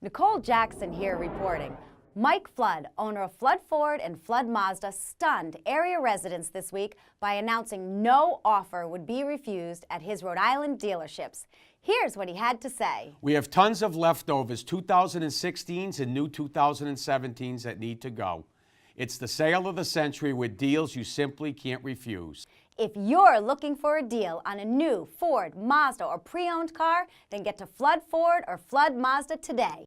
Nicole Jackson here reporting. Mike Flood, owner of Flood Ford and Flood Mazda, stunned area residents this week by announcing no offer would be refused at his Rhode Island dealerships. Here's what he had to say. We have tons of leftovers, 2016s and new 2017s that need to go. It's the sale of the century with deals you simply can't refuse. If you're looking for a deal on a new Ford, Mazda, or pre-owned car, then get to Flood Ford or Flood Mazda today.